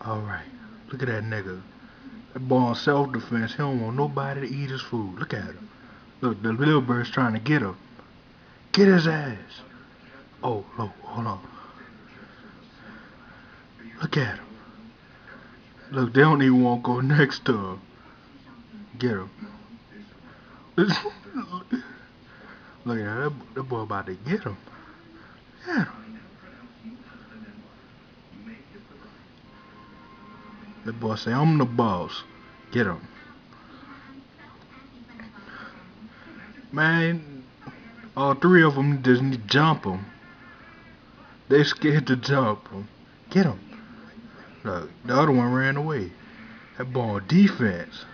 Alright. Look at that nigga. That boy on self-defense. He don't want nobody to eat his food. Look at him. Look, the little bird's trying to get him. Get his ass. Oh, look, hold on. Look at him. Look, they don't even want to go next to him. Get him. Look at that boy about to get him. Get him. That boy say, I'm the boss. Get him. Man, all three of them just need to jump him. They scared to jump him. Get him. Look, the other one ran away. That boy on defense.